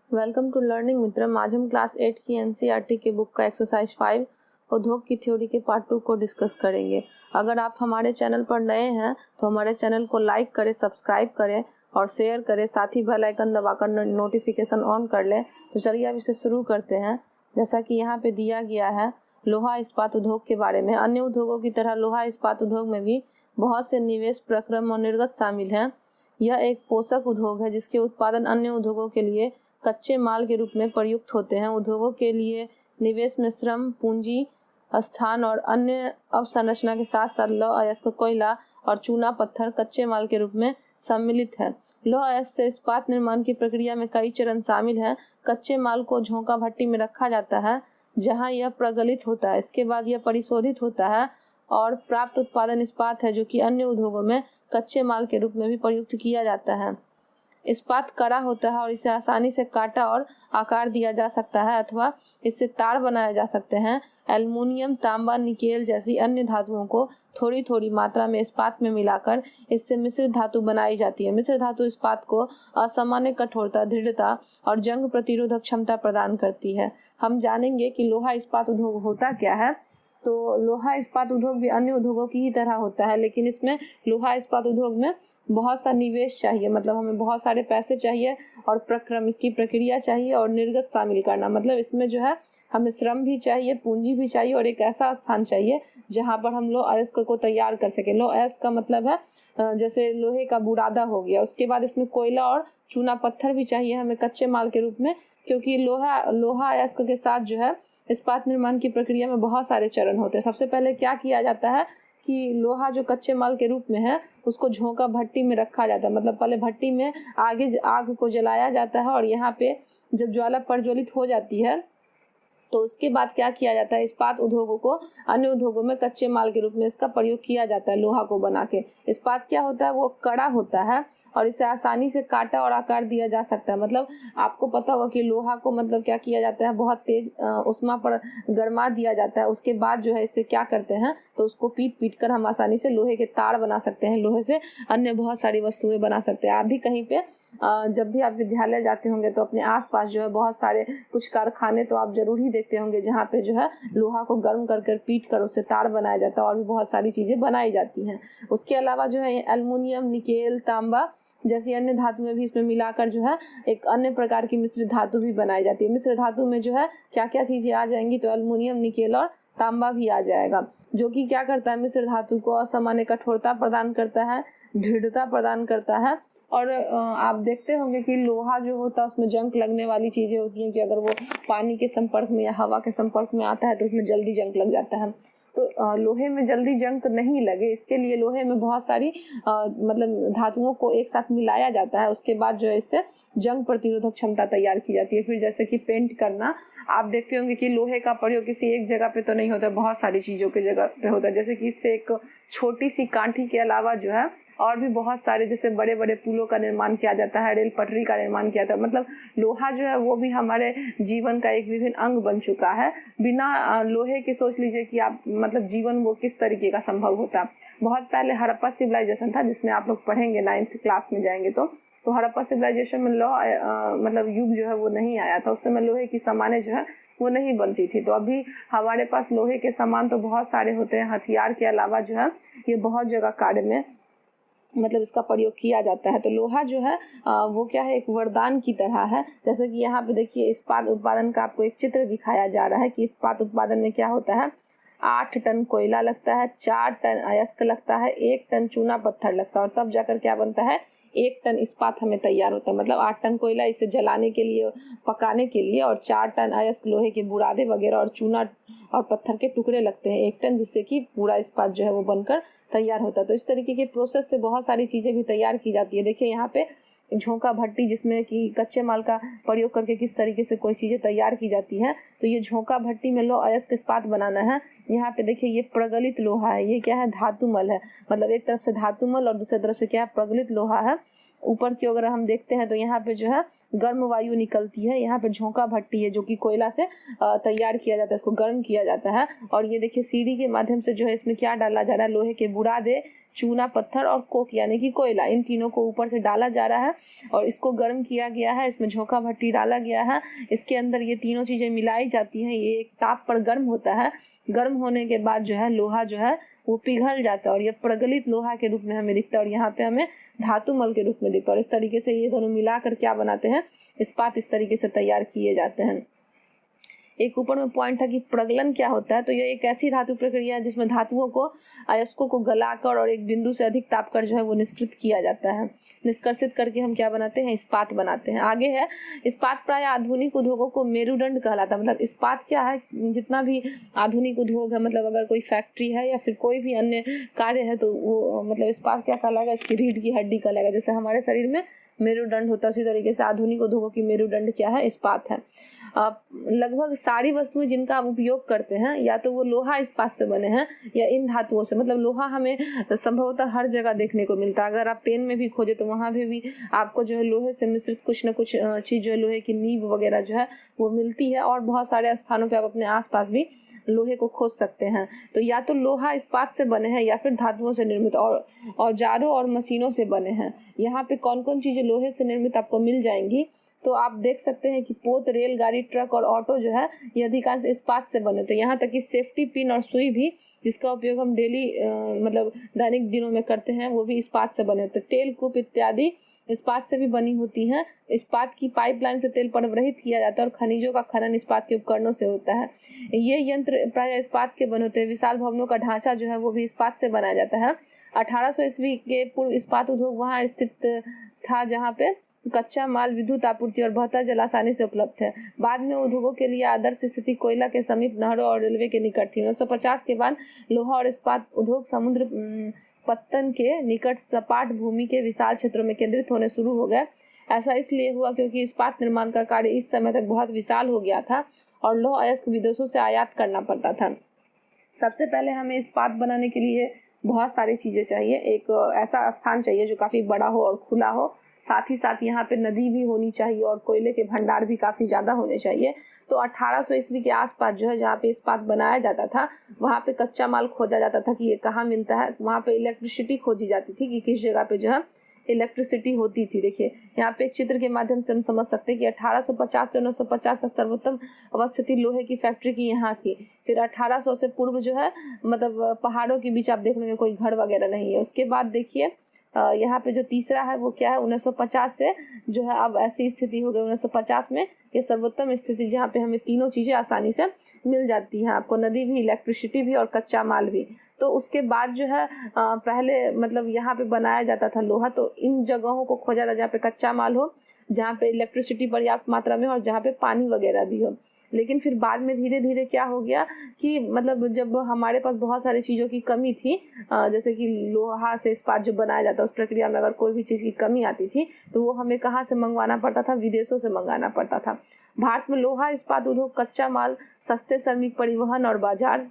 Welcome to learning मित्रम। आज हम class 8 की एनसीईआरटी के बुक का एक्सरसाइज 5 उद्योग की थ्योरी के पार्ट 2 को डिस्कस करेंगे। अगर आप हमारे चैनल पर नए हैं तो हमारे चैनल को लाइक करें, सब्सक्राइब करें और शेयर करें, साथ ही बेल आइकन दबाकर नोटिफिकेशन ऑन कर लें। तो चलिए अब इसे शुरू करते हैं। जैसा कि यहाँ पे दिया गया है लोहा इस्पात उद्योग के बारे में। अन्य उद्योगों की तरह लोहा इस्पात उद्योग में भी बहुत से निवेश, प्रक्रम और निर्गत शामिल हैं। यह एक पोषक उद्योग है जिसके उत्पादन अन्य उद्योगों के लिए कच्चे माल के रूप में प्रयुक्त होते हैं। उद्योगों के लिए निवेश में श्रम, पूंजी, स्थान और अन्य अवसंरचना के साथ साथ लौह अयस्क, कोयला और चूना पत्थर कच्चे माल के रूप में सम्मिलित है। लौह अयस्क से इस्पात निर्माण की प्रक्रिया में कई चरण शामिल हैं। कच्चे माल को झोंका भट्टी में रखा जाता है जहां यह प्रगलित होता है। इसके बाद यह परिशोधित होता है और प्राप्त उत्पादन इस्पात है जो कि अन्य उद्योगों में कच्चे माल के रूप में भी प्रयुक्त किया जाता है। इस्पात कड़ा होता है और इसे आसानी से काटा और आकार दिया जा सकता है अथवा इससे तार बनाए जा सकते हैं। एल्युमिनियम, तांबा, निकेल जैसी अन्य धातुओं को थोड़ी थोड़ी मात्रा में इस्पात में मिलाकर इससे मिश्रित धातु बनाई जाती है। मिश्र धातु इस्पात को असामान्य कठोरता, दृढ़ता और जंग प्रतिरोधक क्षमता प्रदान करती है। हम जानेंगे कि लोहा इस्पात उद्योग होता क्या है। तो लोहा इस्पात उद्योग भी अन्य उद्योगों की ही तरह होता है, लेकिन इसमें लोहा इस्पात उद्योग में बहुत सा निवेश चाहिए, मतलब हमें बहुत सारे पैसे चाहिए और प्रक्रम, इसकी प्रक्रिया चाहिए और निर्गत शामिल करना, मतलब इसमें जो है हमें श्रम भी चाहिए, पूंजी भी चाहिए और एक ऐसा स्थान चाहिए जहां पर हम लोह अयस्क को तैयार कर सके। लोह अयस्क का मतलब है जैसे लोहे का बुरादा हो गया। उसके बाद इसमें कोयला और चूना पत्थर भी चाहिए हमें कच्चे माल के रूप में, क्योंकि लोहा अयस्क के साथ जो है इस्पात निर्माण की प्रक्रिया में बहुत सारे चरण होते हैं। सबसे पहले क्या किया जाता है कि लोहा जो कच्चे माल के रूप में है उसको झोंका भट्टी में रखा जाता है, मतलब पहले भट्टी में आग को जलाया जाता है और यहाँ पे जब ज्वाला प्रज्वलित हो जाती है तो उसके बाद क्या किया जाता है, इस्पात उद्योगों को अन्य उद्योगों में कच्चे माल के रूप में इसका प्रयोग किया जाता है। लोहा को बना के इस्पात क्या होता है, वो कड़ा होता है और इसे आसानी से काटा और आकार दिया जा सकता है। मतलब आपको पता होगा कि लोहा को मतलब क्या किया जाता है, बहुत तेज उष्मा पर गरमा दिया जाता है। उसके बाद जो है इसे क्या करते हैं तो उसको पीट कर हम आसानी से लोहे के तार बना सकते हैं। लोहे से अन्य बहुत सारी वस्तुएं बना सकते हैं। आप भी कहीं पे जब भी आप विद्यालय जाते होंगे तो अपने आसपास जो है बहुत सारे कुछ कारखाने तो आप जरूर ही देखते होंगे जहाँ पे जो है लोहा को गर्म कर पीट कर उससे तार बनाया जाता है और भी बहुत सारी चीजें बनाई जाती हैं। उसके अलावा जो है एल्युमिनियम, निकेल, तांबा जैसी अन्य धातुएं भी इसमें मिलाकर जो है एक अन्य प्रकार की मिश्र धातु भी बनाई जाती है। मिश्र धातु में जो है क्या क्या चीजें आ जाएंगी तो एल्युमिनियम, निकेल और तांबा भी आ जाएगा, जो कि क्या करता है, मिश्र धातु को असामान्य कठोरता प्रदान करता है, दृढ़ता प्रदान करता है। और आप देखते होंगे कि लोहा जो होता है उसमें जंग लगने वाली चीजें होती हैं कि अगर वो पानी के संपर्क में या हवा के संपर्क में आता है तो उसमें जल्दी जंग लग जाता है। तो लोहे में जल्दी जंग नहीं लगे इसके लिए लोहे में बहुत सारी मतलब धातुओं को एक साथ मिलाया जाता है। उसके बाद जो है इससे जंग प्रतिरोधक क्षमता तैयार की जाती है। फिर जैसे कि पेंट करना, आप देखते होंगे कि लोहे का प्रयोग किसी एक जगह पे तो नहीं होता, बहुत सारी चीजों की जगह पे होता है। जैसे कि इससे एक छोटी सी कांठी के अलावा जो है और भी बहुत सारे जैसे बड़े बड़े पुलों का निर्माण किया जाता है, रेल पटरी का निर्माण किया जाता है। मतलब लोहा जो है वो भी हमारे जीवन का एक विभिन्न अंग बन चुका है। बिना लोहे के सोच लीजिए कि आप मतलब जीवन वो किस तरीके का संभव होता। बहुत पहले हड़प्पा सिविलाइजेशन था जिसमें आप लोग पढ़ेंगे 9th क्लास में जाएंगे तो हड़प्पा सिविलाइजेशन में मतलब युग जो है वो नहीं आया था। उस समय लोहे की सामानें जो है वो नहीं बनती थी। तो अभी हमारे पास लोहे के सामान तो बहुत सारे होते हैं। हथियार के अलावा जो है ये बहुत जगह कार्य में मतलब इसका प्रयोग किया जाता है। तो लोहा जो है वो क्या है, एक वरदान की तरह है। जैसे कि यहाँ पे देखिए इस्पात उत्पादन का आपको एक चित्र दिखाया जा रहा है कि इस्पात उत्पादन में क्या होता है। 8 टन कोयला लगता है, 4 टन अयस्क लगता है, 1 टन चूना पत्थर लगता है और तब जाकर क्या बनता है, 1 टन इस्पात हमें तैयार होता है। मतलब 8 टन कोयला इसे जलाने के लिए, पकाने के लिए और 4 टन अयस्क लोहे के बुरादे वगैरह और चूना और पत्थर के टुकड़े लगते हैं 1 टन, जिससे कि पूरा इस्पात जो है वो बनकर तैयार होता है। तो इस तरीके के प्रोसेस से बहुत सारी चीजें भी तैयार की जाती है। देखिए यहाँ पे झोंका भट्टी जिसमें कि कच्चे माल का प्रयोग करके किस तरीके से कोई चीजें तैयार की जाती हैं। तो ये झोंका भट्टी में लोह अयस्क इस्पात बनाना है। यहाँ पे देखिए ये प्रगलित लोहा है, ये क्या है, धातुमल है। मतलब एक तरफ से धातुमल और दूसरी तरफ से क्या है, प्रगलित लोहा है। ऊपर की अगर हम देखते हैं तो यहाँ पे जो है गर्म वायु निकलती है। यहाँ पे झोंका भट्टी है जो कि कोयला से तैयार किया जाता है, इसको गर्म किया जाता है। और ये देखिए सीढ़ी के माध्यम से जो है इसमें क्या डाला जा रहा है, लोहे के बुरादे, चूना पत्थर और कोक यानी कि कोयला, इन तीनों को ऊपर से डाला जा रहा है और इसको गर्म किया गया है। इसमें झोंका भट्टी डाला गया है, इसके अंदर ये तीनों चीज़ें मिलाई जाती हैं। ये एक ताप पर गर्म होता है। गर्म होने के बाद जो है लोहा जो है वो पिघल जाता है और ये प्रगलित लोहा के रूप में हमें दिखता है और यहाँ पे हमें धातु मल के रूप में दिखता है। और इस तरीके से ये दोनों मिलाकर क्या बनाते हैं, इस्पात इस तरीके से तैयार किए जाते हैं। एक ऊपर में पॉइंट था कि प्रगलन क्या होता है, तो ये एक ऐसी धातु प्रक्रिया है जिसमें धातुओं को अयस्कों को गलाकर और एक बिंदु से अधिक ताप कर जो है वो निष्कृत किया जाता है। निष्कर्षित करके हम क्या बनाते हैं, इस्पात बनाते हैं। आगे है इस्पात प्राय आधुनिक उद्योगों को मेरुदंड कहलाता है। मतलब इस्पात क्या है, जितना भी आधुनिक उद्योग है, मतलब अगर कोई फैक्ट्री है या फिर कोई भी अन्य कार्य है तो वो मतलब इस्पात क्या कहलाएगा, इसकी रीढ़ की हड्डी कहलाएगा। जैसे हमारे शरीर में मेरुदंड होता है उसी तरीके से आधुनिक उद्योगों की मेरुदंड क्या है, इस्पात है। लगभग सारी वस्तुएं जिनका हम उपयोग करते हैं या तो वो लोहा इस्पात से बने हैं या इन धातुओं से। मतलब लोहा हमें संभवतः हर जगह देखने को मिलता है। अगर आप पेन में भी खोजे तो वहाँ भी आपको जो है लोहे से मिश्रित कुछ न कुछ चीज़ जो है लोहे की नींव वगैरह जो है वो मिलती है। और बहुत सारे स्थानों पे आप अपने आसपास भी लोहे को खोज सकते हैं। तो या तो लोहा इस्पात से बने हैं या फिर धातुओं से निर्मित और औजारों और मशीनों से बने हैं। यहाँ पे कौन कौन चीज़ें लोहे से निर्मित आपको मिल जाएंगी, तो आप देख सकते हैं कि पोत, रेलगाड़ी, ट्रक और ऑटो जो है ये अधिकांश इस्पात से बने। तो यहाँ तक कि सेफ्टी पिन और सुई भी, जिसका उपयोग हम डेली मतलब दैनिक दिनों में करते हैं, वो भी इस्पात से बने होते हैं। तेल कूप इत्यादि इस्पात से भी बनी होती हैं। इस्पात की पाइपलाइन से तेल परिवहित किया जाता है और खनिजों का खनन इस्पात के उपकरणों से होता है। ये यंत्र प्राय इस्पात के बने होते हैं। विशाल भवनों का ढांचा जो है वो भी इस्पात से बनाया जाता है। 1800 ईस्वी के पूर्व इस्पात उद्योग वहाँ स्थित था जहाँ पे कच्चा माल, विद्युत आपूर्ति और बहता जल आसानी से उपलब्ध है। बाद में उद्योगों के लिए आदर्श स्थिति कोयला के समीप, नहरों और रेलवे के निकट थी। 1950 के बाद लोहा और इस्पात उद्योग समुद्र पत्तन के निकट सपाट भूमि के विशाल क्षेत्रों में केंद्रित होने शुरू हो गए। ऐसा इसलिए हुआ क्योंकि इस्पात निर्माण का कार्य इस समय तक बहुत विशाल हो गया था और लौह अयस्क विदेशों से आयात करना पड़ता था। सबसे पहले हमें इस्पात बनाने के लिए बहुत सारी चीज़ें चाहिए। एक ऐसा स्थान चाहिए जो काफ़ी बड़ा हो और खुला हो, साथ ही साथ यहाँ पे नदी भी होनी चाहिए और कोयले के भंडार भी काफ़ी ज़्यादा होने चाहिए। तो 1800 ईस्वी के आसपास जो है जहाँ पे इस्पात बनाया जाता था वहाँ पे कच्चा माल खोजा जाता था कि ये कहाँ मिलता है। वहाँ पे इलेक्ट्रिसिटी खोजी जाती थी कि किस जगह पे जो है इलेक्ट्रिसिटी होती थी। देखिए यहाँ पे एक चित्र के माध्यम से हम समझ सकते हैं कि 1850 से 1950 तक सर्वोत्तम अवस्थिति लोहे की फैक्ट्री की यहाँ थी। फिर 1800 से पूर्व जो है मतलब पहाड़ों के बीच आप देख लेंगे कोई घर वगैरह नहीं है। उसके बाद देखिए यहाँ पे जो तीसरा है वो क्या है, 1950 से जो है अब ऐसी स्थिति हो गई 1950 में ये सर्वोत्तम स्थिति जहाँ पे हमें तीनों चीज़ें आसानी से मिल जाती हैं, आपको नदी भी, इलेक्ट्रिसिटी भी और कच्चा माल भी। तो उसके बाद जो है पहले मतलब यहाँ पे बनाया जाता था लोहा, तो इन जगहों को खोजा था जहाँ पे कच्चा माल हो, जहाँ पे इलेक्ट्रिसिटी पर्याप्त मात्रा में और जहाँ पे पानी वगैरह भी हो। लेकिन फिर बाद में धीरे धीरे क्या हो गया कि मतलब जब हमारे पास बहुत सारी चीज़ों की कमी थी, जैसे कि लोहा से इस्पात जो बनाया जाता है उस प्रक्रिया में अगर कोई भी चीज़ की कमी आती थी तो वो हमें कहाँ से मंगवाना पड़ता था, विदेशों से मंगाना पड़ता था। भारत में लोहा इस्पात उद्योग कच्चा माल, सस्ते श्रमिक परिवहन और बाजार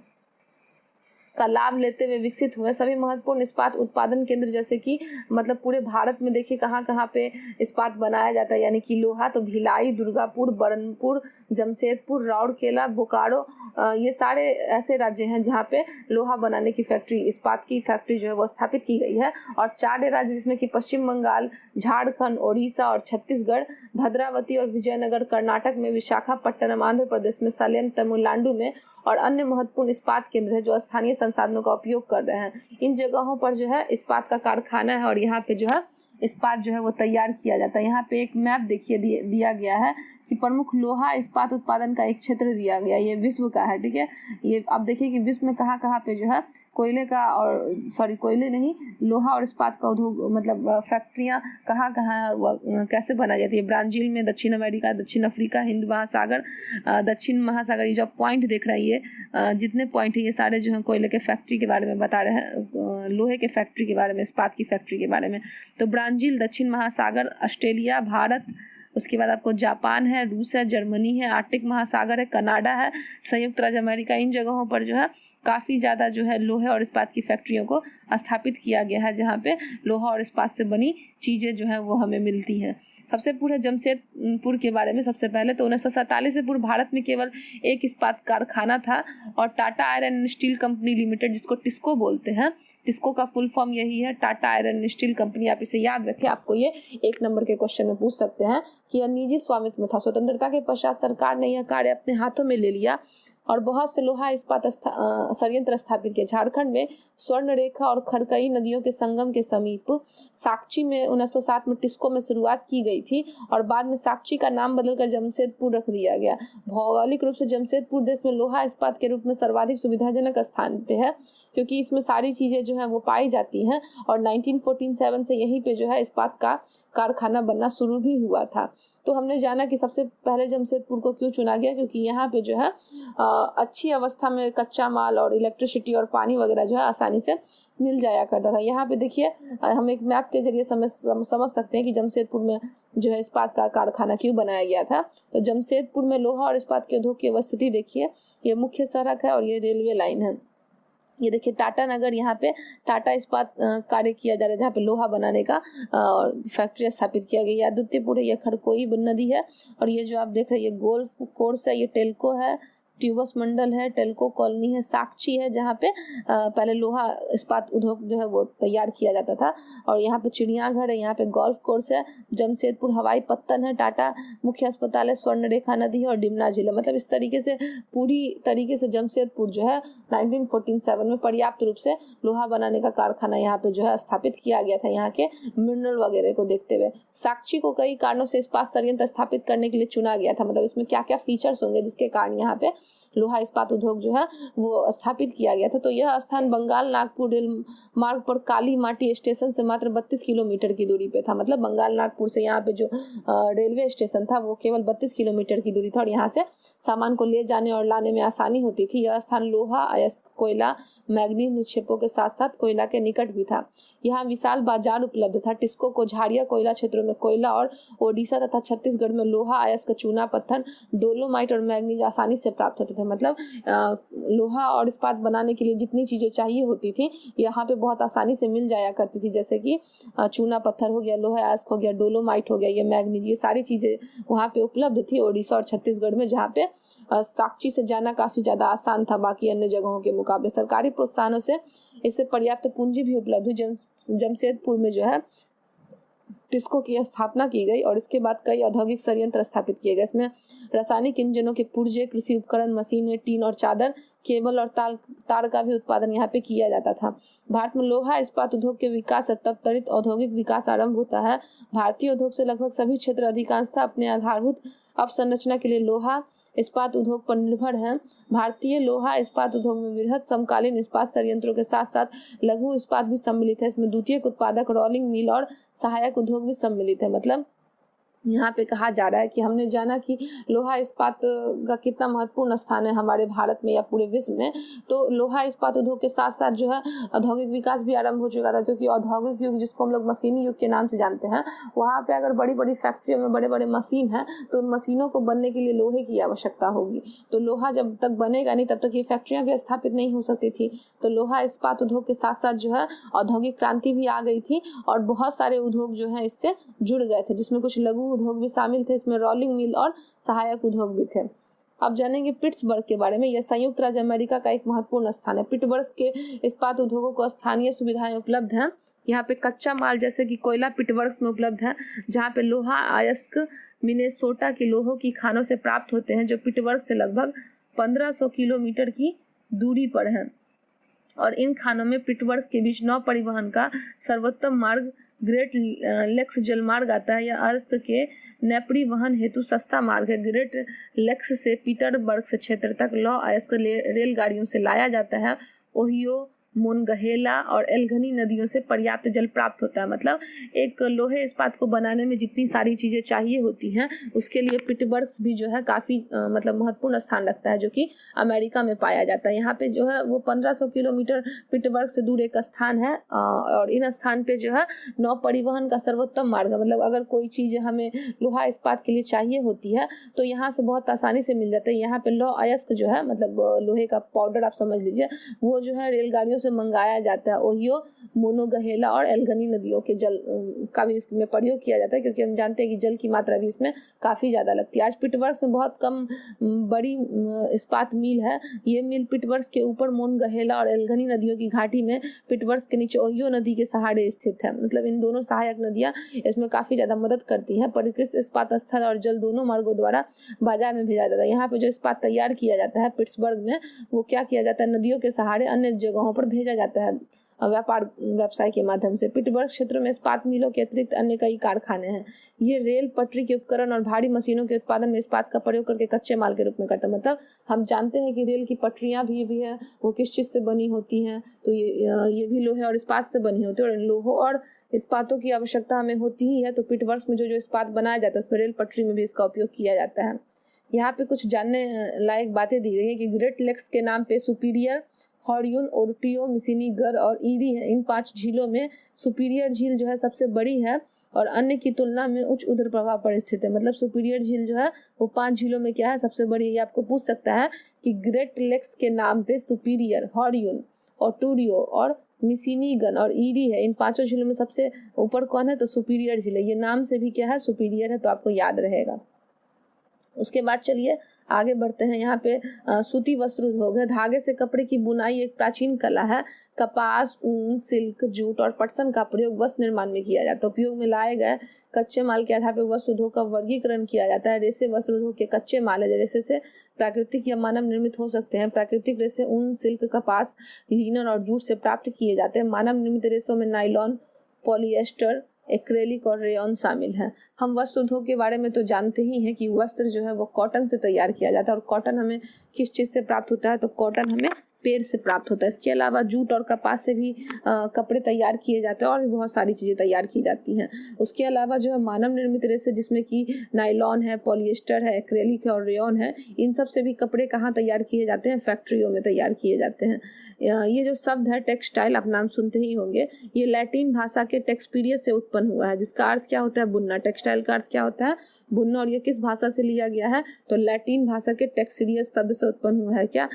का लाभ लेते हुए विकसित हुए। सभी महत्वपूर्ण इस्पात उत्पादन केंद्र जैसे कि मतलब पूरे भारत में देखिए कहाँ कहाँ पे इस्पात बनाया जाता है, यानी कि लोहा तो भिलाई, दुर्गापुर, बरनपुर, जमशेदपुर, राउरकेला, बोकारो, ये सारे ऐसे राज्य हैं जहाँ पे लोहा बनाने की फैक्ट्री, इस्पात की फैक्ट्री जो है वो स्थापित की गई है। और 4 राज्य जिसमें कि पश्चिम बंगाल, झारखंड, ओडिशा और छत्तीसगढ़, भद्रावती और विजयनगर कर्नाटक में, विशाखापट्टनम आंध्र प्रदेश में, सलेम तमिलनाडु में और अन्य महत्वपूर्ण इस्पात केंद्र है जो स्थानीय संसाधनों का उपयोग कर रहे हैं। इन जगहों पर जो है इस्पात का कारखाना है और यहाँ पे जो है इस्पात जो है वो तैयार किया जाता है। यहाँ पे एक मैप देखिए दिया गया है कि प्रमुख लोहा इस्पात उत्पादन का एक क्षेत्र दिया गया, ये विश्व का है, ठीक है। ये आप देखिए कि विश्व में कहाँ कहाँ पे जो है कोयले का और कोयले नहीं, लोहा और इस्पात का उद्योग मतलब फैक्ट्रियाँ कहाँ कहाँ है, कैसे बनाई जाती है। ब्राज़ील में, दक्षिण अमेरिका, दक्षिण अफ्रीका, हिंद महासागर, दक्षिण महासागर, ये जो पॉइंट देख रहे हैं ये जितने पॉइंट है ये सारे जो है कोयले के फैक्ट्री के बारे में बता रहे हैं, लोहे के फैक्ट्री के बारे में, इस्पात की फैक्ट्री के बारे में। तो ब्राज़ील, दक्षिण महासागर, ऑस्ट्रेलिया, भारत, उसके बाद आपको जापान है, रूस है, जर्मनी है, आर्कटिक महासागर है, कनाडा है, संयुक्त राज्य अमेरिका, इन जगहों पर जो है काफ़ी ज़्यादा जो है लोहे और इस्पात की फैक्ट्रियों को स्थापित किया गया है, जहाँ पे लोहा और इस्पात से बनी चीज़ें जो हैं वो हमें मिलती हैं। सबसे पूरे जमशेदपुर के बारे में सबसे पहले तो 1947 से पूर्व भारत में केवल एक इस्पात कारखाना था और Tata iron and steel company limited, जिसको टिस्को बोलते हैं, टिस्को का फुल फॉर्म यही है, Tata iron and steel company. आप इसे याद रखें, आपको ये 1 नंबर के क्वेश्चन में पूछ सकते हैं कि यह निजी स्वामित्व में था। स्वतंत्रता के पश्चात सरकार ने यह कार्य अपने हाथों में ले लिया और बहुत से लोहा इस्पात संयंत्र स्थापित किए। झारखंड में स्वर्ण रेखा और खड़कई नदियों के संगम के समीप साक्ची में 1907 में टिस्को में शुरुआत की गई थी और बाद में साक्ची का नाम बदलकर जमशेदपुर रख दिया गया। भौगोलिक रूप से जमशेदपुर देश में लोहा इस्पात के रूप में सर्वाधिक सुविधाजनक स्थान पे है, क्योंकि इसमें सारी चीज़ें जो हैं वो पाई जाती हैं और 1947 से यहीं पे जो है इस्पात का कारखाना बनना शुरू भी हुआ था। तो हमने जाना कि सबसे पहले जमशेदपुर को क्यों चुना गया, क्योंकि यहाँ पे जो है अच्छी अवस्था में कच्चा माल और इलेक्ट्रिसिटी और पानी वगैरह जो है आसानी से मिल जाया करता था। यहाँ पे देखिए, हम एक मैप के जरिए समझ सकते हैं कि जमशेदपुर में जो है इस्पात का कारखाना क्यों बनाया गया था। तो जमशेदपुर में लोहा और इस्पात के उद्योग की अवस्थिति देखिए, ये मुख्य सड़क है और ये रेलवे लाइन है। ये देखिए टाटा नगर, यहाँ पे टाटा इस्पात कार्य किया जा रहा है, जहाँ पे लोहा बनाने का फैक्ट्री स्थापित किया गया। आदित्यपुर है, ये खड़कोई नदी है और ये जो आप देख रहे हैं ये गोल्फ कोर्स है, ये टेल्को है, ट्यूबस मंडल है, टेल्को कॉलोनी है, साक्ची है, जहाँ पे पहले लोहा इस्पात उद्योग जो है वो तैयार किया जाता था। और यहाँ पे चिड़ियाघर है, यहाँ पे गोल्फ कोर्स है, जमशेदपुर हवाई पत्तन है, टाटा मुख्य अस्पताल है, स्वर्ण रेखा नदी है और डिमना झील है। मतलब इस तरीके से पूरी तरीके से जमशेदपुर जो है 1947 में पर्याप्त रूप से लोहा बनाने का कारखाना यहाँ पे जो है स्थापित किया गया था, यहाँ के मिनरल वगैरह को देखते हुए। साक्ची को कई कारणों से इस्पात संयंत्र स्थापित करने के लिए चुना गया था, मतलब इसमें क्या क्या फीचर्स होंगे जिसके कारण यहाँ पे लोहा इस्पात उद्योग जो है वो स्थापित किया गया था। तो यह स्थान बंगाल नागपुर रेल मार्ग पर काली माटी स्टेशन से मात्र 32 किलोमीटर की दूरी पे था। मतलब बंगाल नागपुर से यहाँ पे जो रेलवे स्टेशन था वो केवल 32 किलोमीटर की दूरी था और यहाँ से सामान को ले जाने और लाने में आसानी होती थी। यह स्थान लोहा, अयस्क, कोयला, मैग्नीज निक्षेपों के साथ साथ कोयला के निकट भी था। यहाँ विशाल बाजार उपलब्ध था। टिस्को को झाड़िया कोयला क्षेत्रों में कोयला और ओडिशा तथा छत्तीसगढ़ में लोहा, अयस्क, चूना पत्थर, डोलोमाइट और मैग्नीज आसानी से प्राप्त होते थे। मतलब लोहा और इस्पात बनाने के लिए जितनी चीज़ें चाहिए होती थी यहाँ पे बहुत आसानी से मिल जाया करती थी, जैसे कि चूना पत्थर हो गया, लोहा अयस्क हो गया, डोलोमाइट हो गया, ये मैग्नीज, ये सारी चीज़ें वहाँ पे उपलब्ध थी ओडिशा और छत्तीसगढ़ में, जहाँ पे साक्ची से जाना काफ़ी ज़्यादा आसान था बाकी अन्य जगहों के मुकाबले। सरकारी प्रोत्साहनों से इससे पर्याप्त पूंजी भी उपलब्ध हुई। जमशेदपुर में जो है टिस्को की स्थापना की गई और इसके बाद कई औद्योगिक संयंत्र स्थापित किए गए। इसमें रासायनिक इंजनों के पुर्जे, कृषि उपकरण, मशीनें, टीन और चादर, केबल और तार का भी उत्पादन यहाँ पे किया जाता था। भारत में लोहा इस्पात उद्योग के विकास से तब त्वरित औद्योगिक विकास आरंभ होता है। भारतीय उद्योग से लगभग सभी क्षेत्र अधिकांशतः अपने आधारभूत अवसंरचना के लिए लोहा इस्पात उद्योग पर निर्भर हैं। भारतीय लोहा इस्पात उद्योग में वृहद समकालीन इस्पात संयंत्रों के साथ साथ लघु इस्पात भी सम्मिलित है। इसमें द्वितीयक उत्पादक, रोलिंग मिल और सहायक उद्योग भी सम्मिलित है। मतलब यहाँ पे कहा जा रहा है कि हमने जाना कि लोहा इस्पात का कितना महत्वपूर्ण स्थान है हमारे भारत में या पूरे विश्व में। तो लोहा इस्पात उद्योग के साथ साथ जो है औद्योगिक विकास भी आरंभ हो चुका था, क्योंकि औद्योगिक युग जिसको हम लोग मशीनी युग के नाम से जानते हैं, वहाँ पे अगर बड़ी बड़ी फैक्ट्रियों में बड़े बड़े मशीन हैं तो उन मशीनों को बनने के लिए लोहे की आवश्यकता होगी। तो लोहा जब तक बनेगा नहीं तब तक ये फैक्ट्रियाँ भी स्थापित नहीं हो सकती थी। तो लोहा इस्पात उद्योग के साथ साथ जो है औद्योगिक क्रांति भी आ गई थी और बहुत सारे उद्योग जो है इससे जुड़ गए थे, जिसमें कुछ लघु उद्योग भी शामिल थे। इसमें रोलिंग मिल और सहायक उद्योग भी थे। अब जानेंगे पिट्सबर्ग के बारे में। यह संयुक्त राज्य अमेरिका का एक महत्वपूर्ण स्थान है। पिट्सबर्ग के इस्पात उद्योगों को स्थानीय सुविधाएं उपलब्ध हैं। यहाँ पे कच्चा माल जैसे कि कोयला पिट्सबर्ग में उपलब्ध है, जहाँ पे लोहा, अयस्क, मिनेसोटा के लोहों की खानों से प्राप्त होते हैं, जो पिट्सबर्ग से लगभग 1500 किलोमीटर की दूरी पर है। और इन खानों में पिट्सबर्ग के बीच नौ परिवहन का सर्वोत्तम मार्ग ग्रेट लेक्स जलमार्ग आता है। यह अयस्क के नैपरी वहन हेतु सस्ता मार्ग है। ग्रेट लेक्स से पीटरबर्ग से क्षेत्र तक लौह अयस्क रेलगाड़ियों से लाया जाता है। ओहियो मोनगहेला और एल्गनी नदियों से पर्याप्त जल प्राप्त होता है। मतलब एक लोहे इस्पात को बनाने में जितनी सारी चीज़ें चाहिए होती हैं उसके लिए पिटसबर्ग भी जो है काफ़ी मतलब महत्वपूर्ण स्थान रखता है, जो कि अमेरिका में पाया जाता है। यहाँ पे जो है वो 1500 किलोमीटर पिटसबर्ग से दूर एक स्थान है और इन स्थान पे जो है नौ परिवहन का सर्वोत्तम मार्ग है। मतलब अगर कोई चीज़ हमें लोहा इस्पात के लिए चाहिए होती है तो यहाँ से बहुत आसानी से मिल जाता है। यहाँ पे लौह अयस्क जो है मतलब लोहे का पाउडर आप समझ लीजिए, वो जो है रेलगाड़ियों से मंगाया जाता है। ओहियो, मोनोगहेला और एल्गनी नदियों के जल का भी इसमें प्रयोग किया जाता है, क्योंकि हम जानते हैं कि जल की मात्रा भी इसमें काफ़ी ज़्यादा लगती है। आज पिटसबर्ग में बहुत कम बड़ी इस्पात मिल है। ये मिल पिटसबर्ग के ऊपर मोनगहेला और एल्गनी नदियों की घाटी में पिटसबर्ग के नीचे ओहियो नदी के सहारे स्थित है। मतलब इन दोनों सहायक नदियाँ इसमें काफ़ी ज़्यादा मदद करती हैं। परिष्कृत इस्पात स्थल और जल दोनों मार्गों द्वारा बाजार में भेजा जाता है। यहाँ पे जो इस्पात तैयार किया जाता है पिटसबर्ग में, वो क्या किया जाता है, नदियों के सहारे अन्य जगहों पर भेजा जाता है व्यापार व्यवसाय के माध्यम से। पिटसबर्ग क्षेत्र में इस्पात मिलों के अतिरिक्त अन्य कई कारखाने हैं। ये रेल, पटरी के उपकरण और भारी मशीनों के उत्पादन में इस्पात का प्रयोग करके कच्चे माल के रूप में करता है। मतलब हम जानते हैं कि रेल की पटरियां भी है, वो किस चीज़ से बनी होती हैं, तो ये भी लोहे और इस्पात से बनी होती है। और लोहों और इस्पातों की आवश्यकता हमें होती ही है, तो पिटसबर्ग में जो इस्पात बनाया जाता है उसमें रेल पटरी में भी इसका उपयोग किया जाता है। यहाँ पे कुछ जानने लायक बातें दी गई है कि ग्रेट लेक्स के नाम पे सुपीरियर, हॉर्यून, ओर्टियो, मिसिसिगी और ईरी है। इन 5 झीलों में सुपीरियर झील जो है सबसे बड़ी है और अन्य की तुलना में उच्च उदर प्रभाव पर स्थित है। मतलब सुपीरियर झील जो है वो 5 झीलों में क्या है, सबसे बड़ी है। ये आपको पूछ सकता है कि ग्रेट लेक्स के नाम पे सुपीरियर, हॉर्यून, ओर्टियो और मिसिसिगी और ईरी है। इन 5 झीलों में सबसे ऊपर कौन है, तो सुपीरियर झील है। ये नाम से भी क्या है, सुपीरियर है, तो आपको याद रहेगा। उसके बाद चलिए आगे बढ़ते हैं। यहाँ पे सूती वस्त्र उद्योग है। धागे से कपड़े की बुनाई एक प्राचीन कला है। कपास, ऊन, सिल्क, जूट और पटसन का प्रयोग वस्त्र निर्माण में किया जाता है। उपयोग में लाए गए कच्चे माल के आधार पर वस्त्र उद्योग का वर्गीकरण किया जाता है। रेशे वस्त्र उद्योग के कच्चे माल है। रेशे से प्राकृतिक या मानव निर्मित हो सकते हैं। प्राकृतिक रेशे ऊन, सिल्क, कपास, लिनन और जूट से प्राप्त किए जाते हैं। मानव निर्मित रेशों में नायलॉन, पॉलिएस्टर, एक्रेलिक और रेयन शामिल है। हम वस्त्र उद्योग के बारे में तो जानते ही हैं कि वस्त्र जो है वो कॉटन से तैयार किया जाता है। और कॉटन हमें किस चीज़ से प्राप्त होता है, तो कॉटन हमें पेड़ से प्राप्त होता है। इसके अलावा जूट और कपास से भी कपड़े तैयार किए जाते हैं और भी बहुत सारी चीज़ें तैयार की जाती हैं। उसके अलावा जो है मानव निर्मित रेशे जिसमें कि नायलॉन है, पॉलिएस्टर है, एक्रेलिक है और रेयन है, इन सब से भी कपड़े कहाँ तैयार किए जाते हैं, फैक्ट्रियों में तैयार किए जाते हैं। ये जो शब्द है टेक्सटाइल, आप नाम सुनते ही होंगे, ये लैटिन भाषा के टेक्सपीरियस से उत्पन्न हुआ है, जिसका अर्थ क्या होता है, बुनना। टेक्सटाइल का अर्थ क्या होता है, बुनना। और ये किस भाषा से लिया गया है, तो लैटिन भाषा के टेक्सपीरियस शब्द से उत्पन्न हुआ है क्या,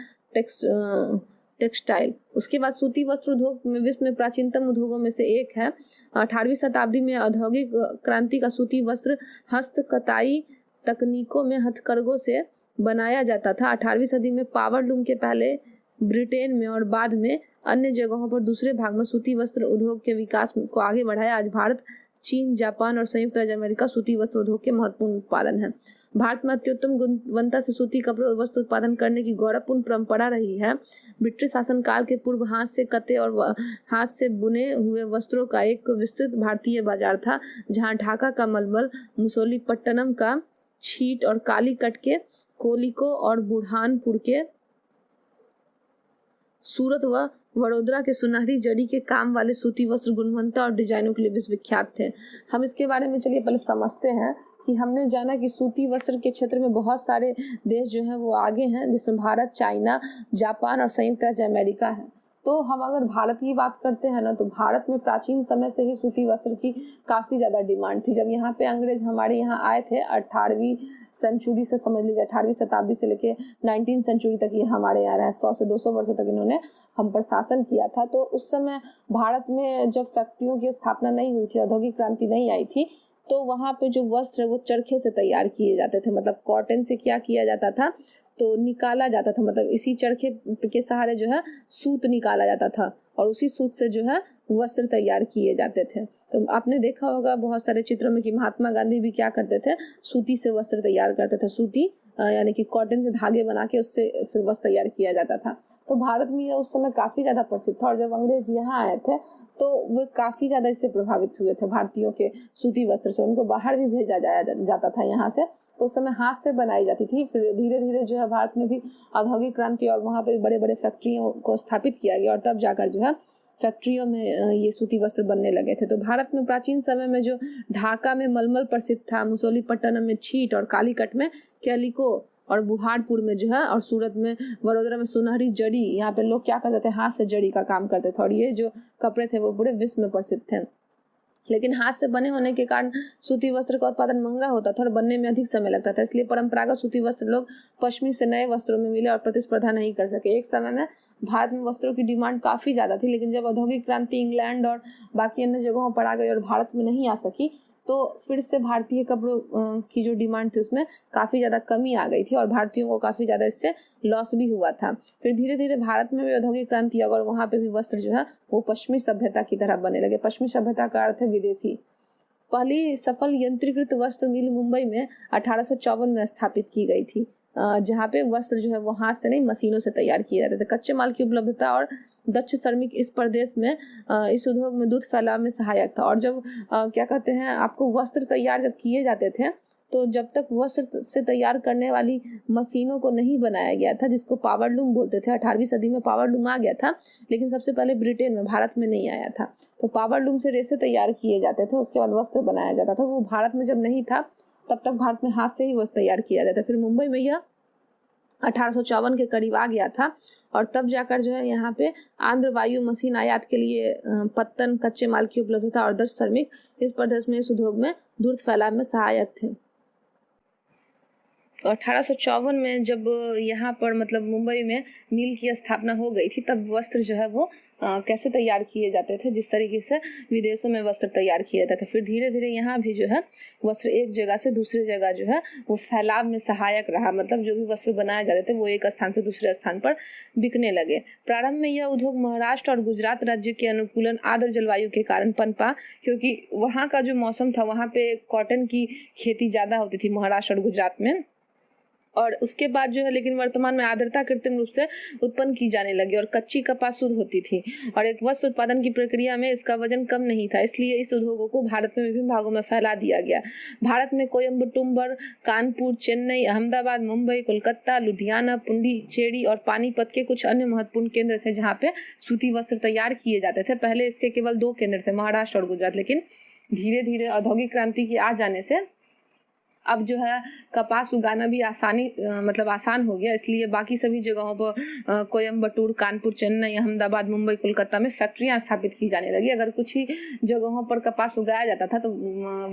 टेक्सटाइल। उसके बाद सूती वस्त्र उद्योग में विश्व में प्राचीनतम उद्योगों में से एक है। 18वीं शताब्दी में औद्योगिक क्रांति का सूती वस्त्र हस्तकताई तकनीकों में हथकरघों से बनाया जाता था। 18वीं सदी में पावर लूम के पहले ब्रिटेन में और बाद में अन्य जगहों पर दूसरे भाग में सूती वस्त्र उद्योग के विकास को आगे बढ़ाया। आज भारत, चीन, जापान और संयुक्त राज्य अमेरिका सूती वस्त्र उद्योग के महत्वपूर्ण उत्पादन है। भारत में अत्युत्तम गुणवत्ता से सूती कपड़े वस्त्र उत्पादन करने की गौरवपूर्ण परंपरा रही है। ब्रिटिश शासनकाल के पूर्व हाथ से कते और हाथ से बुने हुए वस्त्रों का एक विस्तृत भारतीय बाजार था, जहां ढाका का मलमल, मुसोलीपट्टनम का छीट और कालीकट के कोलिको और बुरहानपुर के सूरत व वडोदरा के सुनहरी जड़ी के काम वाले सूती वस्त्र गुणवत्ता और डिजाइनों के लिए विश्वविख्यात थे। हम इसके बारे में चलिए पहले समझते हैं कि हमने जाना कि सूती वस्त्र के क्षेत्र में बहुत सारे देश जो हैं वो आगे हैं, जिसमें भारत, चाइना, जापान और संयुक्त राज्य अमेरिका है। तो हम अगर भारत की बात करते हैं ना, तो भारत में प्राचीन समय से ही सूती वस्त्र की काफ़ी ज़्यादा डिमांड थी। जब यहाँ पे अंग्रेज हमारे यहाँ आए थे 18वीं सेंचुरी से, समझ लीजिए 18वीं शताब्दी से लेके 19वीं सेंचुरी तक ये हमारे यहाँ रहे, 100 से 200 वर्षों तक इन्होंने हम पर शासन किया था। तो उस समय भारत में जब फैक्ट्रियों की स्थापना नहीं हुई थी, औद्योगिक क्रांति नहीं आई थी, तो वहाँ पे जो वस्त्र है वो चरखे से तैयार किए जाते थे। मतलब कॉटन से क्या किया जाता था, तो निकाला जाता था, मतलब इसी चरखे के सहारे जो है सूत निकाला जाता था और उसी सूत से जो है वस्त्र तैयार किए जाते थे। तो आपने देखा होगा बहुत सारे चित्रों में कि महात्मा गांधी भी क्या करते थे, सूती से वस्त्र तैयार करते थे। सूती यानी कि कॉटन से धागे बना के उससे फिर वस्त्र तैयार किया जाता था। तो भारत में यह उस समय काफ़ी ज़्यादा प्रसिद्ध था। और जब अंग्रेज यहाँ आए थे तो वे काफ़ी ज़्यादा इससे प्रभावित हुए थे भारतीयों के सूती वस्त्र से। उनको बाहर भी भेजा जाता था यहाँ से, तो उस समय हाथ से बनाई जाती थी। फिर धीरे धीरे जो है भारत में भी औद्योगिक क्रांति और वहाँ पे बड़े बड़े फैक्ट्रियों को स्थापित किया गया और तब जाकर जो है फैक्ट्रियों में ये सूती वस्त्र बनने लगे थे। तो भारत में प्राचीन समय में जो ढाका में मलमल प्रसिद्ध था, मुसोलीपट्टनम में छीट और कालीकट में कैलिको और बुहारपुर में जो है और सूरत में, वडोदरा में सुनहरी जड़ी, यहाँ पे लोग क्या करते थे, हाथ से जड़ी का काम करते थे और ये जो कपड़े थे वो पूरे विश्व में प्रसिद्ध थे। लेकिन हाथ से बने होने के कारण सूती वस्त्र का उत्पादन महंगा होता था और बनने में अधिक समय लगता था, इसलिए परंपरागत सूती वस्त्र लोग पश्चिमी से नए वस्त्रों में मिले और प्रतिस्पर्धा नहीं कर सके। एक समय में भारत में वस्त्रों की डिमांड काफ़ी ज़्यादा थी, लेकिन जब औद्योगिक क्रांति इंग्लैंड और बाकी अन्य जगहों पर आ गई और भारत में नहीं आ सकी, तो फिर से भारतीय कपड़ों की जो डिमांड थी उसमें काफ़ी ज़्यादा कमी आ गई थी और भारतीयों को काफ़ी ज़्यादा इससे लॉस भी हुआ था। फिर धीरे धीरे भारत में भी औद्योगिक क्रांति और वहाँ पे भी वस्त्र जो है वो पश्चिमी सभ्यता की तरह बनने लगे। पश्चिमी सभ्यता का अर्थ है विदेशी। पहली सफल यंत्रीकृत वस्त्र मिल मुंबई में 1854 में स्थापित की गई थी, जहाँ पे वस्त्र जो है वो हाथ से नहीं मशीनों से तैयार किए जाते थे। कच्चे माल की उपलब्धता और दक्ष श्रमिक इस प्रदेश में इस उद्योग में दूध फैलाव में सहायक था। और जब क्या कहते हैं, आपको वस्त्र तैयार जब किए जाते थे तो जब तक वस्त्र से तैयार करने वाली मशीनों को नहीं बनाया गया था, जिसको पावर लूम बोलते थे, 18वीं सदी में पावर लूम आ गया था, लेकिन सबसे पहले ब्रिटेन में, भारत में नहीं आया था। तो पावर लूम से रेशे तैयार किए जाते थे, उसके बाद वस्त्र बनाया जाता था। वो भारत में जब नहीं था तब तक भारत में हाथ से ही वस्त्र तैयार किया जाता था। फिर मुंबई में यह 1854 के करीब आ गया था और तब जाकर जो है यहाँ पे आंध्र वायु मशीन आयात के लिए पत्तन, कच्चे माल की उपलब्धता और दक्ष श्रमिक इस प्रदेश में, इस उद्योग में दूध फैलाव में सहायक थे। 1854 में जब यहाँ पर मतलब मुंबई में मिल की स्थापना हो गई थी, तब वस्त्र जो है वो कैसे तैयार किए जाते थे, जिस तरीके से विदेशों में वस्त्र तैयार किए जाते थे। फिर धीरे धीरे यहाँ भी जो है वस्त्र एक जगह से दूसरी जगह जो है वो फैलाव में सहायक रहा। मतलब जो भी वस्त्र बनाए जाते थे वो एक स्थान से दूसरे स्थान पर बिकने लगे। प्रारंभ में यह उद्योग महाराष्ट्र और गुजरात राज्य के अनुकूलन आर्द्र जलवायु के कारण पनपा, क्योंकि वहाँ का जो मौसम था, वहाँ पे कॉटन की खेती ज़्यादा होती थी महाराष्ट्र और गुजरात में। और उसके बाद जो है लेकिन वर्तमान में आर्द्रता कृत्रिम रूप से उत्पन्न की जाने लगी और कच्ची कपास शुद्ध होती थी और एक वस्त्र उत्पादन की प्रक्रिया में इसका वजन कम नहीं था, इसलिए इस उद्योगों को भारत में विभिन्न भागों में फैला दिया गया। भारत में कोयम्बटूर, कानपुर, चेन्नई, अहमदाबाद, मुंबई, कोलकाता, लुधियाना, पुडुचेरी और पानीपत के कुछ अन्य महत्वपूर्ण केंद्र थे जहाँ पे सूती वस्त्र तैयार किए जाते थे। पहले इसके केवल 2 केंद्र थे, महाराष्ट्र और गुजरात, लेकिन धीरे धीरे औद्योगिक क्रांति के आ जाने से अब जो है कपास उगाना भी आसान हो गया, इसलिए बाकी सभी जगहों पर कोयम्बटूर, कानपुर, चेन्नई, अहमदाबाद, मुंबई, कोलकाता में फैक्ट्रियां स्थापित की जाने लगी। अगर कुछ ही जगहों पर कपास उगाया जाता था तो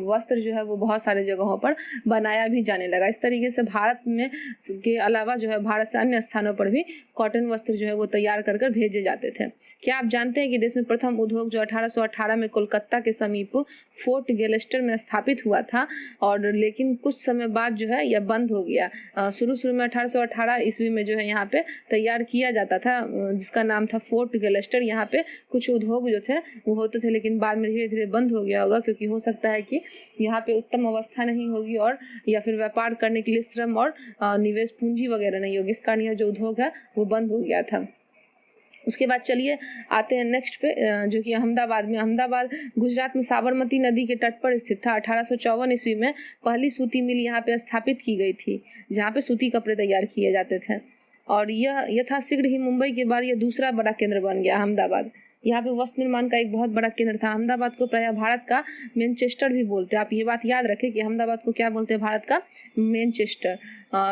वस्त्र जो है वो बहुत सारे जगहों पर बनाया भी जाने लगा। इस तरीके से भारत में के अलावा जो है भारत से अन्य स्थानों पर भी कॉटन वस्त्र जो है वो तैयार कर भेजे जाते थे। क्या आप जानते हैं कि देश में प्रथम उद्योग जो 1818 में कोलकाता के समीप फोर्ट गेलेस्टर में स्थापित हुआ था और लेकिन कुछ समय बाद जो है यह बंद हो गया। शुरू में 1818 ईस्वी में जो है यहाँ पे तैयार किया जाता था, जिसका नाम था फोर्ट गेलेस्टर। यहाँ पे कुछ उद्योग जो थे वो होते थे, लेकिन बाद में धीरे धीरे बंद हो गया होगा, क्योंकि हो सकता है कि यहाँ पे उत्तम अवस्था नहीं होगी और या फिर व्यापार करने के लिए श्रम और निवेश पूंजी वगैरह नहीं होगी, इस कारण यह जो उद्योग है वो बंद हो गया था। उसके बाद चलिए आते हैं नेक्स्ट पे, जो कि अहमदाबाद गुजरात में साबरमती नदी के तट पर स्थित था। 1854 ईस्वी में पहली सूती मिल यहाँ पे स्थापित की गई थी, जहाँ पे सूती कपड़े तैयार किए जाते थे और यह यथाशीघ्र ही मुंबई के बाद यह दूसरा बड़ा केंद्र बन गया अहमदाबाद। यहाँ पे वस्त्र निर्माण का एक बहुत बड़ा केंद्र था। अहमदाबाद को प्रायः भारत का मैनचेस्टर भी बोलते हैं। आप ये बात याद रखें कि अहमदाबाद को क्या बोलते हैं, भारत का मैनचेस्टर।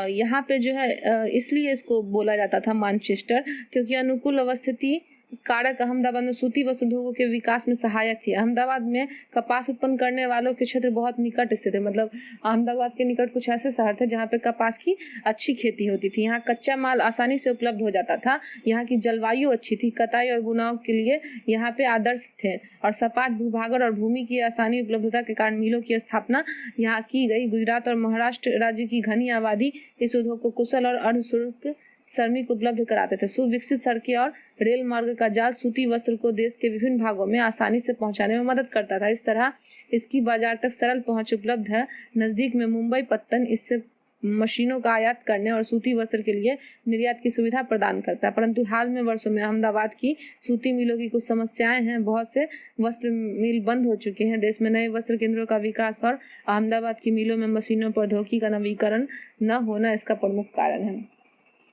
यहाँ पे जो है इसलिए इसको बोला जाता था मैनचेस्टर, क्योंकि अनुकूल अवस्थिति कारक अहमदाबाद में सूती वस्त्र उद्योगों के विकास में सहायक थी। अहमदाबाद में कपास उत्पन्न करने वालों के क्षेत्र बहुत निकट स्थित है, मतलब अहमदाबाद के निकट कुछ ऐसे शहर थे जहाँ पे कपास की अच्छी खेती होती थी। यहाँ कच्चा माल आसानी से उपलब्ध हो जाता था, यहाँ की जलवायु अच्छी थी, कताई और बुनाव के लिए यहाँ पे आदर्श थे और सपाट भूभागर और भूमि की आसानी उपलब्धता के कारण मिलों की स्थापना यहाँ की गई। गुजरात और महाराष्ट्र राज्य की घनी आबादी इस उद्योग को कुशल और अर्धशुष्क श्रमिक उपलब्ध कराते थे। सुविकसित सड़कें और रेल मार्ग का जाल सूती वस्त्र को देश के विभिन्न भागों में आसानी से पहुंचाने में मदद करता था। इस तरह इसकी बाजार तक सरल पहुंच उपलब्ध है। नज़दीक में मुंबई पत्तन इससे मशीनों का आयात करने और सूती वस्त्र के लिए निर्यात की सुविधा प्रदान करता है। परंतु हाल में वर्षों में अहमदाबाद की सूती मिलों की कुछ समस्याएं हैं। बहुत से वस्त्र मिल बंद हो चुके हैं। देश में नए वस्त्र केंद्रों का विकास और अहमदाबाद की मिलों में मशीनों प्रौद्योगिकी का नवीकरण न होना इसका प्रमुख कारण है।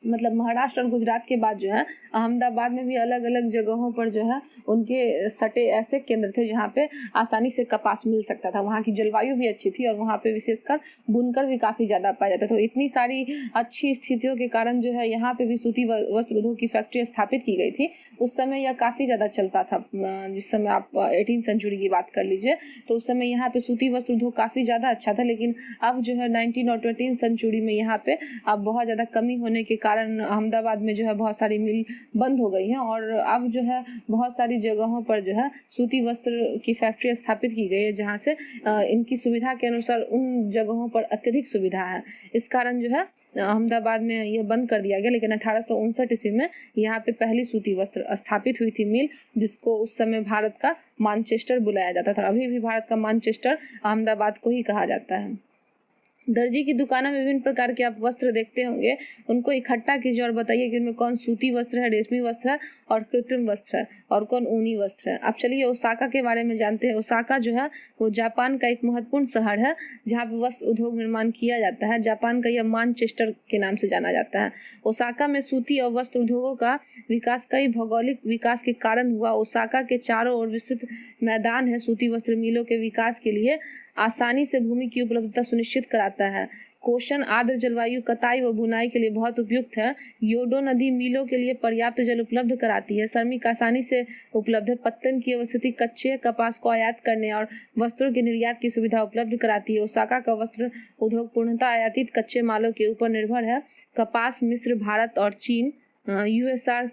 मतलब महाराष्ट्र और गुजरात के बाद जो है अहमदाबाद में भी अलग अलग जगहों पर जो है उनके सटे ऐसे केंद्र थे जहाँ पे आसानी से कपास मिल सकता था। वहाँ की जलवायु भी अच्छी थी और वहाँ पे विशेषकर बुनकर भी काफ़ी ज़्यादा पाया जाता था। तो इतनी सारी अच्छी स्थितियों के कारण जो है यहाँ पे भी सूती वस्त्र उद्योग की फैक्ट्री स्थापित की गई थी। उस समय यह काफ़ी ज़्यादा चलता था। जिस समय आप 18वीं सेंचुरी की बात कर लीजिए तो उस समय यहाँ पे सूती वस्त्र उद्योग काफ़ी ज़्यादा अच्छा था। लेकिन अब जो है 19 और 20वीं सेंचुरी में यहाँ पे अब बहुत ज़्यादा कमी होने के कारण अहमदाबाद में जो है बहुत सारी मिल बंद हो गई हैं और अब जो है बहुत सारी जगहों पर जो है सूती वस्त्र की फैक्ट्री स्थापित की गई है जहाँ से इनकी सुविधा के अनुसार उन जगहों पर अत्यधिक सुविधा है। इस कारण जो है अहमदाबाद में यह बंद कर दिया गया। लेकिन 1859 ईस्वी में यहाँ पे पहली सूती वस्त्र स्थापित हुई थी मिल, जिसको उस समय भारत का मानचेस्टर बुलाया जाता था। अभी भी भारत का मानचेस्टर अहमदाबाद को ही कहा जाता है। दर्जी की दुकानों में विभिन्न प्रकार के आप वस्त्र देखते होंगे। उनको इकट्ठा कीजिए और बताइए कि उनमें कौन सूती वस्त्र है, रेशमी वस्त्र है और कृत्रिम वस्त्र है और कौन ऊनी वस्त्र है। अब चलिए ओसाका के बारे में जानते हैं। ओसाका जो है वो जापान का एक महत्वपूर्ण शहर है जहाँ पे वस्त्र उद्योग निर्माण किया जाता है। जापान का यह मानचेस्टर के नाम से जाना जाता है। ओसाका में सूती और वस्त्र उद्योगों का विकास कई भौगोलिक विकास के कारण हुआ। ओसाका के चारों ओर विस्तृत मैदान है। सूती वस्त्र मिलों के विकास के लिए आसानी से भूमि की उपलब्धता सुनिश्चित कराता है। कोशन आर्द्र जलवायु कताई व बुनाई के लिए बहुत उपयुक्त है। योडो नदी मिलों के लिए पर्याप्त जल उपलब्ध कराती है। श्रमिक आसानी से उपलब्ध है। पत्तन की अवस्थिति कच्चे कपास को आयात करने और वस्त्रों के निर्यात की सुविधा उपलब्ध कराती है। ओसाका का वस्त्र उद्योग पूर्णतः आयातित कच्चे मालों के ऊपर निर्भर है। कपास मिस्र, भारत और चीन यूएसआर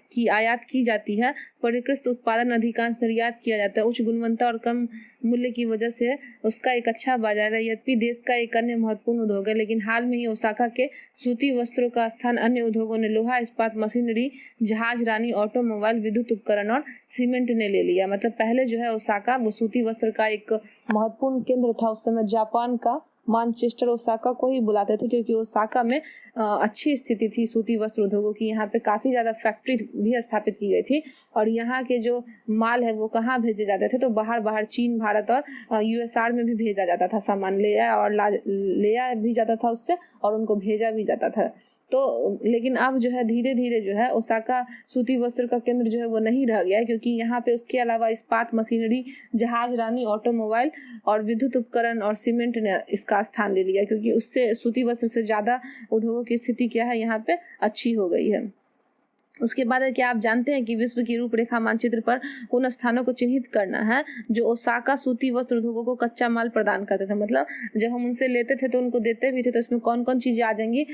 की आयात की जाती है। परिष्कृत उत्पादन अधिकांश निर्यात किया जाता है। उच्च गुणवत्ता और कम मूल्य की वजह से उसका एक अच्छा बाजार है। यद्यपि देश का एक अन्य महत्वपूर्ण उद्योग है, लेकिन हाल में ही ओसाका के सूती वस्त्रों का स्थान अन्य उद्योगों ने लोहा इस्पात मशीनरी, जहाज रानी, ऑटोमोबाइल, विद्युत उपकरण और सीमेंट ने ले लिया। मतलब पहले जो है ओसाका वो सूती वस्त्र का एक महत्वपूर्ण केंद्र था। उस समय जापान का मानचेस्टर ओसाका को ही बुलाते थे क्योंकि ओसाका में अच्छी स्थिति थी सूती वस्त्र उद्योगों की। यहाँ पे काफ़ी ज़्यादा फैक्ट्री भी स्थापित की गई थी और यहाँ के जो माल है वो कहाँ भेजे जाते थे तो बाहर चीन, भारत और यूएसआर में भी भेजा जाता था। सामान लिया भी जाता था उससे और उनको भेजा भी जाता था। तो लेकिन अब जो है धीरे धीरे जो है ओसाका सूती वस्त्र का केंद्र जो है वो नहीं रह गया है क्योंकि यहाँ पे उसके अलावा इस्पात मशीनरी, जहाज रानी, ऑटोमोबाइल और विद्युत उपकरण और सीमेंट ने इसका स्थान ले लिया क्योंकि उससे सूती वस्त्र से ज़्यादा उद्योगों की स्थिति क्या है यहाँ पे अच्छी हो गई है। उसके बाद क्या आप जानते हैं कि विश्व की रूपरेखा मानचित्र पर उन स्थानों को चिन्हित करना है जो ओसाका सूती वस्त्र उद्योगों को कच्चा माल प्रदान करते थे। मतलब जब हम उनसे लेते थे तो उनको देते भी थे तो इसमें कौन कौन चीज़ें आ जाएंगी।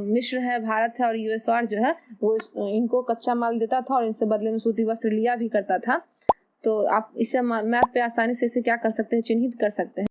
मिस्र है, भारत है और यूएसआर जो है वो इनको कच्चा माल देता था और इनसे बदले में सूती वस्त्र लिया भी करता था। तो आप इसे मैप पे आसानी से इसे क्या कर सकते हैं, चिन्हित कर सकते हैं।